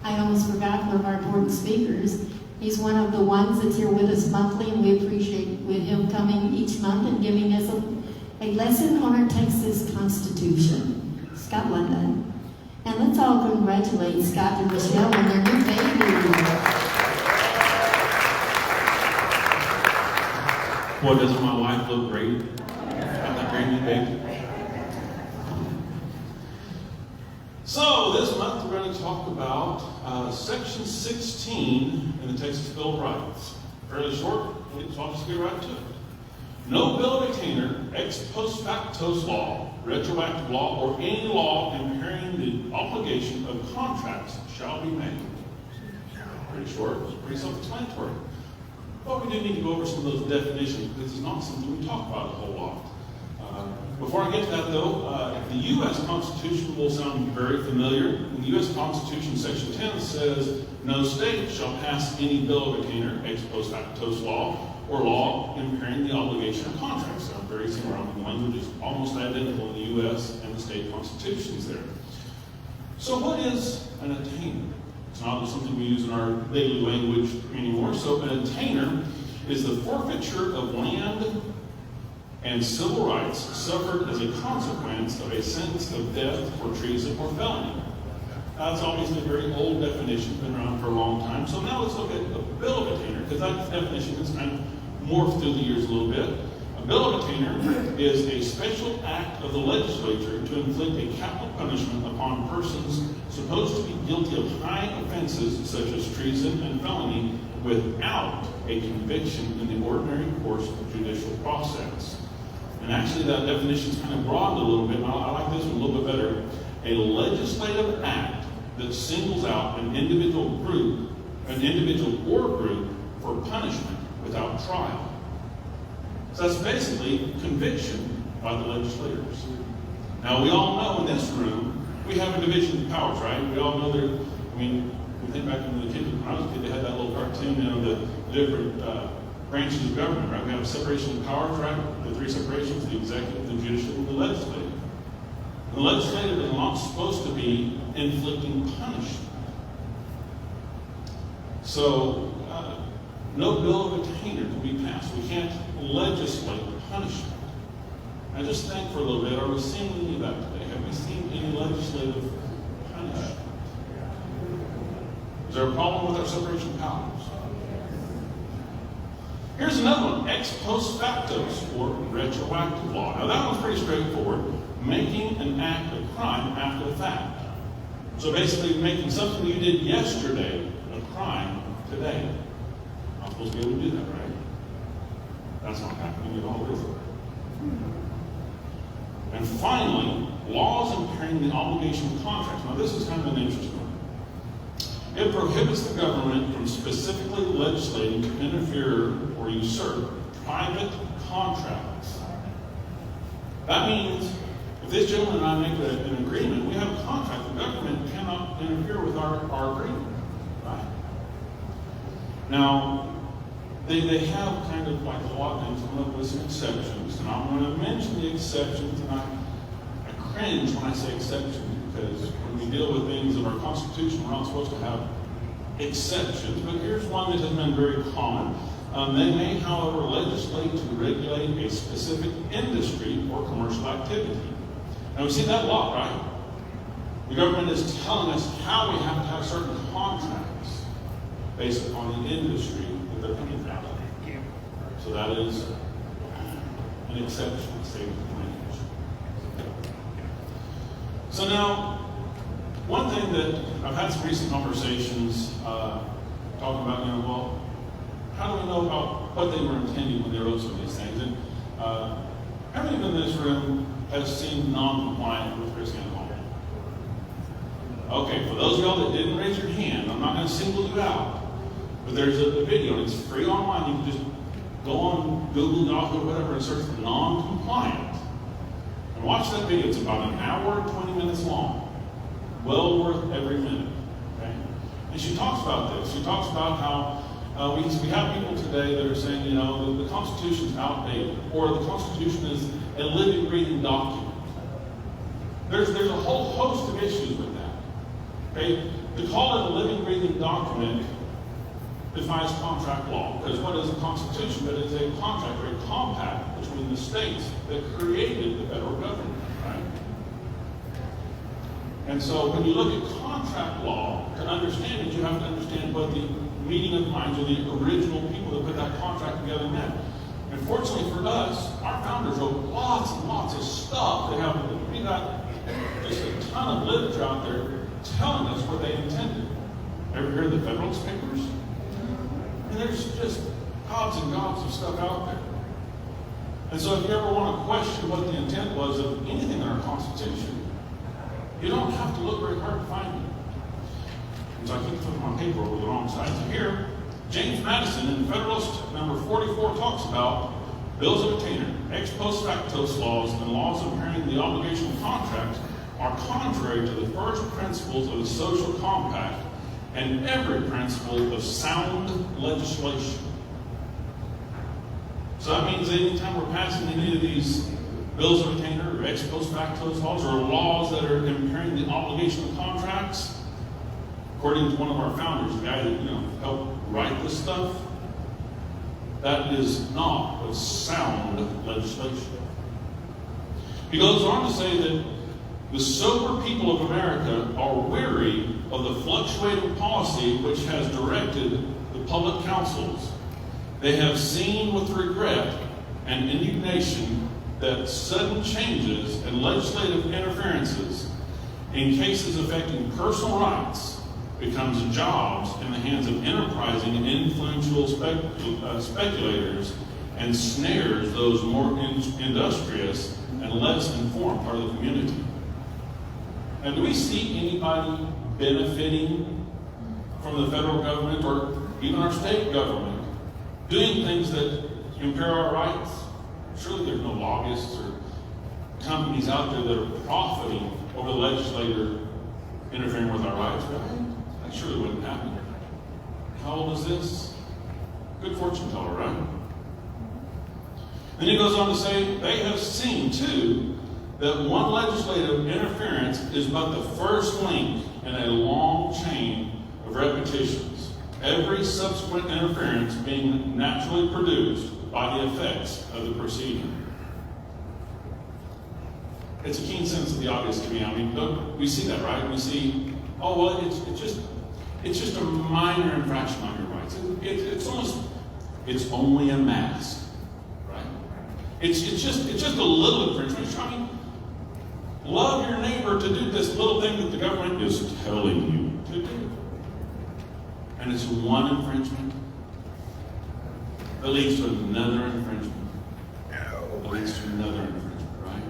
I almost forgot one of our important speakers. He's one of the ones that's here with us monthly, and we appreciate him coming each month and giving us a lesson on our Texas Constitution, Scott London. And let's all congratulate Scott and Michelle on their new baby. Boy, doesn't my wife look great? Got that great new baby. So this month we're going to talk about Section 16 in the Texas Bill of Rights. Fairly short, so I'll just get right to it. No bill of attainder, ex post facto law, retroactive law, or any law impairing the obligation of contracts shall be made. Pretty short, pretty self-explanatory. But we do need to go over some of those definitions because it's not something we talk about a whole lot. Before I get to that though, the U.S. Constitution will sound very familiar. In the U.S. Constitution, Section 10 says, no state shall pass any bill of attainder, ex post facto law, or law impairing the obligation of contracts. Sound very similar. The language is almost identical in the U.S. and the state constitutions there. So what is an attainder? It's not something we use in our daily language anymore. So an attainder is the forfeiture of land and civil rights suffered as a consequence of a sentence of death for treason or felony. That's obviously a very old definition, been around for a long time. So now let's look at a bill of attainder, because that definition has kind of morphed through the years a little bit. A bill of attainder is a special act of the legislature to inflict a capital punishment upon persons supposed to be guilty of high offenses such as treason and felony without a conviction in the ordinary course of judicial process. And actually that definition is kind of broadened a little bit, and I like this one a little bit better. A legislative act that singles out an individual or group for punishment without trial. So that's basically conviction by the legislators. Now we all know in this room, we have a division of powers, right? We all know we think back when I was a kid, they had that little cartoon, the different branches of government, right? We have a separation of powers, right? The three separations, the executive, the judicial, and the legislative. The legislative is not supposed to be inflicting punishment. So, no bill of attainder can be passed. We can't legislate punishment. Now just think for a little bit, are we seeing any of that today? Have we seen any legislative punishment? Is there a problem with our separation of powers? Here's another one, ex post factos, or retroactive law. Now that one's pretty straightforward. Making an act of crime after the fact. So basically making something you did yesterday a crime today. Not supposed to be able to do that, right? That's not happening at all, is it? And finally, laws impairing the obligation of contracts. Now this is kind of an interesting one. It prohibits the government from specifically legislating to interfere or usurp private contracts. That means if this gentleman and I make an agreement, we have a contract, the government cannot interfere with our agreement. Right? Now, they have kind of like a lot of things come up with some exceptions, and I'm going to mention the exceptions, and I cringe when I say exceptions, because when we deal with things in our Constitution, we're not supposed to have exceptions, but here's one that has been very common. They may, however, legislate to regulate a specific industry or commercial activity. Now we see that a lot, right? The government is telling us how we have to have certain contracts based upon the industry that they're coming from. So that is an exception to state language. So now, one thing that I've had some recent conversations talking about, well, how do we know about what they were intending when they wrote some of these things? And how many in this room have seen non-compliant with risk and harm? Okay, for those of y'all that didn't raise your hand, I'm not going to single you out, but there's a video, and it's free online. You can just go on Google, Yahoo, or whatever, and search for non-compliant. And watch that video. It's about an hour and 20 minutes long. Well worth every minute. Okay? And she talks about this. She talks about how we have people today that are saying, the Constitution is outdated, or the Constitution is a living, breathing document. There's a whole host of issues with that. Okay? To call it a living, breathing document defies contract law, because what is a constitution? But it's a contract or a compact between the states that created the federal government, right? And so when you look at contract law, to understand it, you have to understand what the meeting of the minds of the original people that put that contract together meant. And fortunately for us, our founders wrote lots and lots of stuff that we got just a ton of literature out there telling us what they intended. Ever heard of the Federalist Papers? And there's just gobs and gobs of stuff out there. And so if you ever want to question what the intent was of anything in our Constitution, you don't have to look very hard to find it. And so I keep putting my paper over the wrong side. So here, James Madison in Federalist number 44 talks about bills of attainder, ex post facto laws, and laws impairing the obligation of contract are contrary to the first principles of the social compact and every principle of sound legislation. So that means anytime we're passing any of these bills of attainder or ex post facto laws or laws that are impairing the obligation of contracts, according to one of our founders, the guy that helped write this stuff, that is not what sound legislation. He goes on to say that the sober people of America are weary of the fluctuating policy which has directed the public councils. They have seen with regret and indignation that sudden changes and legislative interferences in cases affecting personal rights becomes jobs in the hands of enterprising and influential speculators and snares those more industrious and less informed part of the community. And do we see anybody benefiting from the federal government or even our state government doing things that impair our rights? Surely there's no lobbyists or companies out there that are profiting over the legislator interfering with our rights, right? That surely wouldn't happen. How old is this? Good fortune teller, right? Then he goes on to say, they have seen, too, that one legislative interference is but the first link in a long chain of repetitions, every subsequent interference being naturally produced by the effects of the preceding. It's a keen sense of the obvious to me. I mean, we see that, right? We see, oh, well, it's just a minor infraction on your rights. It's only a mask, right? It's just a little infringement. I mean, love your neighbor to do this little thing that the government is telling you to do. And it's one infringement that leads to another infringement. That leads to another infringement, right?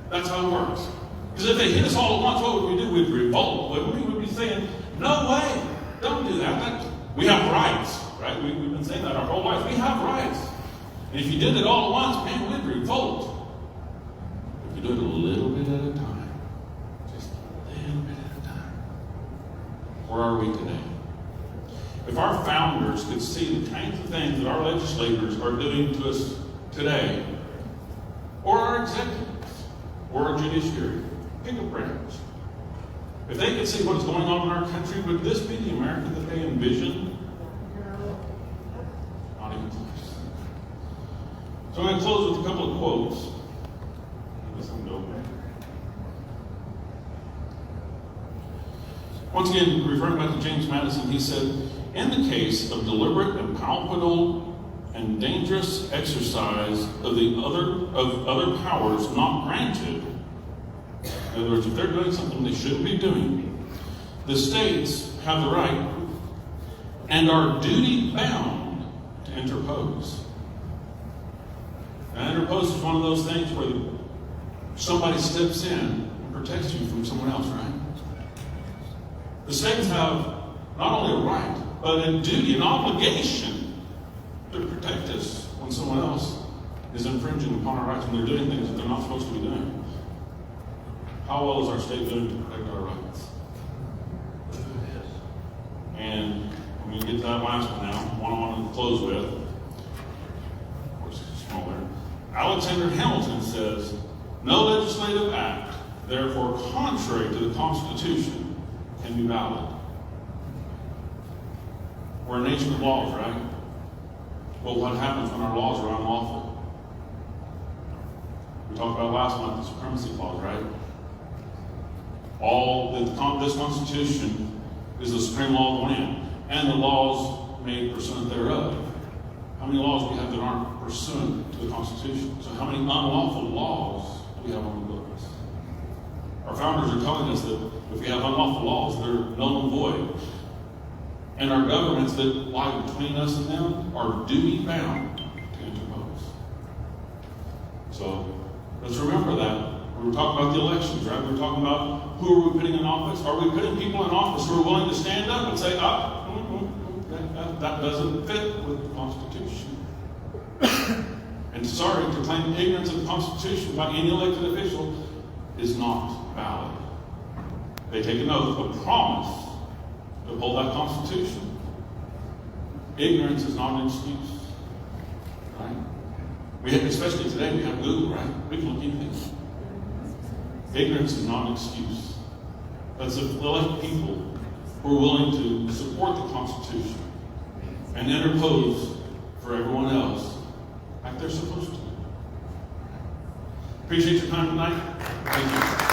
That's how it works. Because if they hit us all at once, what would we do? We'd revolt, wouldn't we? We'd be saying, no way, don't do that. We have rights, right? We've been saying that our whole life. We have rights. And if you did it all at once, man, we'd revolt. If you do it a little bit at a time, just a little bit at a time, where are we today? If our founders could see the kinds of things that our legislators are doing to us today, or our executives, or our judiciary, pick a branch. If they could see what is going on in our country, would this be the America that they envisioned? Not even close. So I'm going to close with a couple of quotes. Once again, referring back to James Madison, he said, in the case of deliberate and palpable and dangerous exercise of other powers not granted, in other words, if they're doing something they shouldn't be doing, the states have the right and are duty bound to interpose. And interpose is one of those things where somebody steps in and protects you from someone else, right? The states have not only a right, but a duty, an obligation to protect us when someone else is infringing upon our rights, when they're doing things that they're not supposed to be doing. How well is our state doing to protect our rights? And I'm going to get to that last one now, one I want to close with. Of course, it's smaller. Alexander Hamilton says, no legislative act, therefore contrary to the Constitution, can be valid. We're a nation of laws, right? Well, what happens when our laws are unlawful? We talked about last month the supremacy clause, right? This Constitution is the supreme law of the land, and the laws made pursuant thereof. How many laws do we have that aren't pursuant to the Constitution? So how many unlawful laws do we have on the books? Our founders are telling us that if we have unlawful laws, they're null and void. And our governments that lie between us and them are duty-bound to interpose. So let's remember that. We were talking about the elections, right? We were talking about who are we putting in office? Are we putting people in office who are willing to stand up and say, that doesn't fit with the Constitution? And sorry, to claim ignorance of the Constitution by any elected official is not valid. They take an oath, a promise, to uphold that Constitution. Ignorance is not an excuse, right? Especially today, we have Google, right? We can look anything. Ignorance is not an excuse. Let's elect people who are willing to support the Constitution and interpose for everyone else like they're supposed to. Appreciate your time tonight. Thank you.